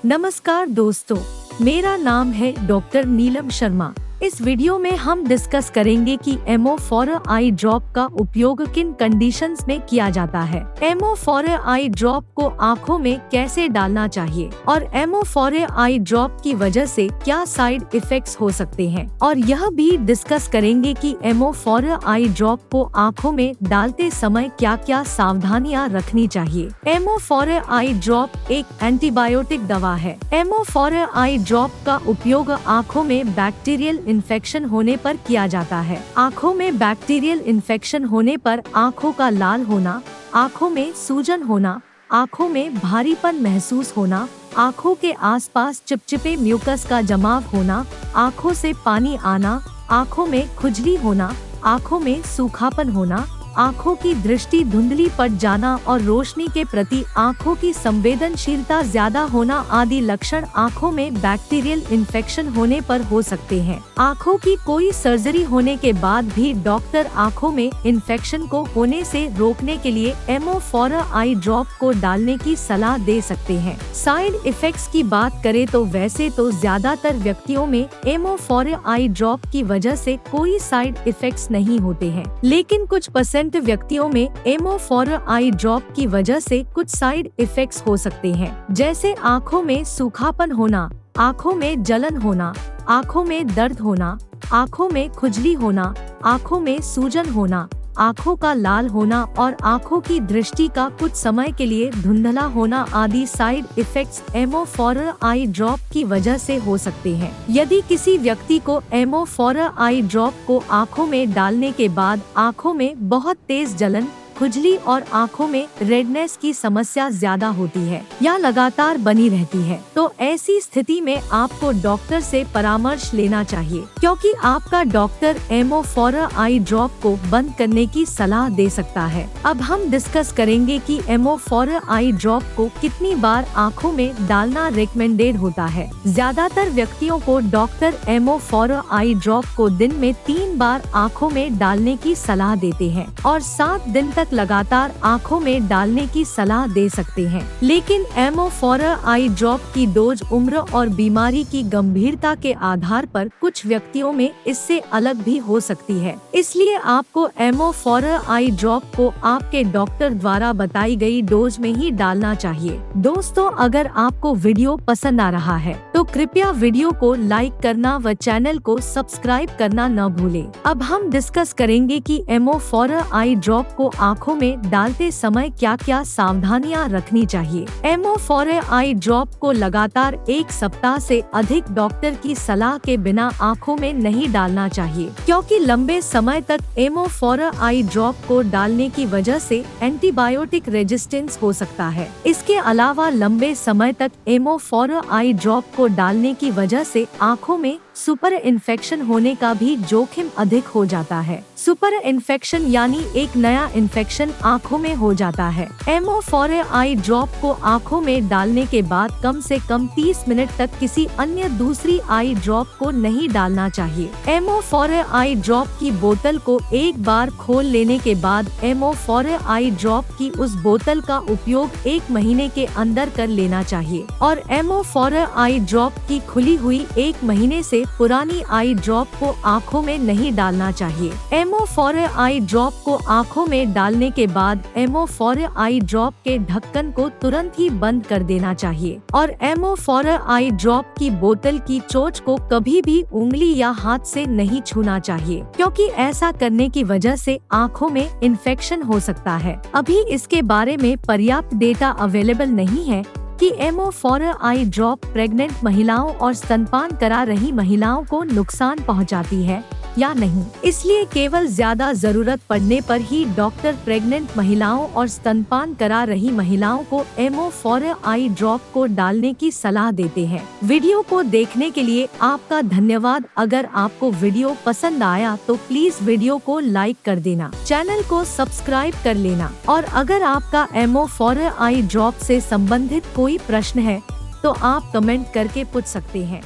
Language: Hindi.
नमस्कार दोस्तों, मेरा नाम है डॉक्टर नीलम शर्मा। इस वीडियो में हम डिस्कस करेंगे कि एमोफोर आई ड्रॉप का उपयोग किन कंडीशंस में किया जाता है, एमोफोर आई ड्रॉप को आँखों में कैसे डालना चाहिए और एमोफोर आई ड्रॉप की वजह से क्या साइड इफेक्ट्स हो सकते हैं, और यह भी डिस्कस करेंगे कि एमोफोर आई ड्रॉप को आँखों में डालते समय क्या क्या सावधानियां रखनी चाहिए। एमोफोर आई ड्रॉप एक एंटीबायोटिक दवा है। एमोफोर आई ड्रॉप का उपयोग आँखों में बैक्टीरियल इन्फेक्शन होने पर किया जाता है। आँखों में बैक्टीरियल इन्फेक्शन होने पर आँखों का लाल होना, आँखों में सूजन होना, आँखों में भारीपन महसूस होना, आँखों के आसपास चिपचिपे म्यूकस का जमाव होना, आँखों से पानी आना, आँखों में खुजली होना, आँखों में सूखापन होना, आँखों की दृष्टि धुंधली पड़ जाना और रोशनी के प्रति आँखों की संवेदनशीलता ज्यादा होना आदि लक्षण आँखों में बैक्टीरियल इन्फेक्शन होने पर हो सकते हैं। आँखों की कोई सर्जरी होने के बाद भी डॉक्टर आँखों में इन्फेक्शन को होने से रोकने के लिए एमोफोर आई ड्रॉप को डालने की सलाह दे सकते हैं। साइड इफेक्ट्स की बात करें तो वैसे तो ज्यादातर व्यक्तियों में एमोफोर आई ड्रॉप की वजह से कोई साइड इफेक्ट्स नहीं होते हैं, लेकिन कुछ % व्यक्तियों में एमोफोर आई ड्रॉप की वजह से कुछ साइड इफेक्ट्स हो सकते हैं, जैसे आँखों में सूखापन होना, आँखों में जलन होना, आँखों में दर्द होना, आँखों में खुजली होना, आँखों में सूजन होना, आँखों का लाल होना और आँखों की दृष्टि का कुछ समय के लिए धुंधला होना आदि साइड इफेक्ट्स एमोफोर आई ड्रॉप की वजह से हो सकते हैं। यदि किसी व्यक्ति को एमोफोर आई ड्रॉप को आँखों में डालने के बाद आँखों में बहुत तेज जलन, खुजली और आँखों में रेडनेस की समस्या ज्यादा होती है या लगातार बनी रहती है, तो ऐसी स्थिति में आपको डॉक्टर से परामर्श लेना चाहिए, क्योंकि आपका डॉक्टर एमोफोर आई ड्रॉप को बंद करने की सलाह दे सकता है। अब हम डिस्कस करेंगे कि एमोफोर आई ड्रॉप को कितनी बार आँखों में डालना रिकमेंडेड होता है। ज्यादातर व्यक्तियों को डॉक्टर एमोफोर आई ड्रॉप को दिन में 3 बार आँखों में डालने की सलाह देते हैं और 7 दिन तक लगातार आँखों में डालने की सलाह दे सकते हैं। लेकिन एमोफोर आई ड्रॉप की डोज उम्र और बीमारी की गंभीरता के आधार पर कुछ व्यक्तियों में इससे अलग भी हो सकती है, इसलिए आपको एमोफोर आई ड्रॉप को आपके डॉक्टर द्वारा बताई गई डोज में ही डालना चाहिए। दोस्तों, अगर आपको वीडियो पसंद आ रहा है तो कृपया वीडियो को लाइक करना व चैनल को सब्सक्राइब करना न भूलें। अब हम डिस्कस करेंगे कि एमोफोर आई ड्रॉप को आँखों में डालते समय क्या क्या सावधानियां रखनी चाहिए। एमोफोर आई ड्रॉप को लगातार 1 सप्ताह से अधिक डॉक्टर की सलाह के बिना आँखों में नहीं डालना चाहिए, क्योंकि लंबे समय तक एमोफोर आई ड्रॉप को डालने की वजह से एंटीबायोटिक रेजिस्टेंस हो सकता है। इसके अलावा लंबे समय तक एमोफोर आई ड्रॉप को डालने की वजह से आँखों में सुपर इन्फेक्शन होने का भी जोखिम अधिक हो जाता है। सुपर इन्फेक्शन यानी एक नया इन्फेक्शन आँखों में हो जाता है। एमोफोर आई ड्रॉप को आँखों में डालने के बाद कम से कम 30 मिनट तक किसी अन्य दूसरी आई ड्रॉप को नहीं डालना चाहिए। एमोफोर आई ड्रॉप की बोतल को एक बार खोल लेने के बाद एमोफोर आई ड्रॉप की उस बोतल का उपयोग 1 महीने के अंदर कर लेना चाहिए और एमोफोर आई ड्रॉप की खुली हुई 1 महीने से पुरानी आई ड्रॉप को आँखों में नहीं डालना चाहिए। एमोफोर आई ड्रॉप को आँखों में डालने के बाद एमोफोर आई ड्रॉप के ढक्कन को तुरंत ही बंद कर देना चाहिए और एमोफोर आई ड्रॉप की बोतल की चोंच को कभी भी उंगली या हाथ से नहीं छूना चाहिए, क्योंकि ऐसा करने की वजह से आँखों में इन्फेक्शन हो सकता है। अभी इसके बारे में पर्याप्त डेटा अवेलेबल नहीं है कि एमोफोर आई ड्रॉप प्रेग्नेंट महिलाओं और स्तनपान करा रही महिलाओं को नुकसान पहुंचाती है या नहीं, इसलिए केवल ज्यादा जरूरत पड़ने पर ही डॉक्टर प्रेग्नेंट महिलाओं और स्तनपान करा रही महिलाओं को एमोफोर आई ड्रॉप को डालने की सलाह देते हैं। वीडियो को देखने के लिए आपका धन्यवाद। अगर आपको वीडियो पसंद आया तो प्लीज वीडियो को लाइक कर देना, चैनल को सब्सक्राइब कर लेना और अगर आपका एमोफोर आई ड्रॉप से संबंधित कोई प्रश्न है तो आप कमेंट करके पूछ सकते हैं।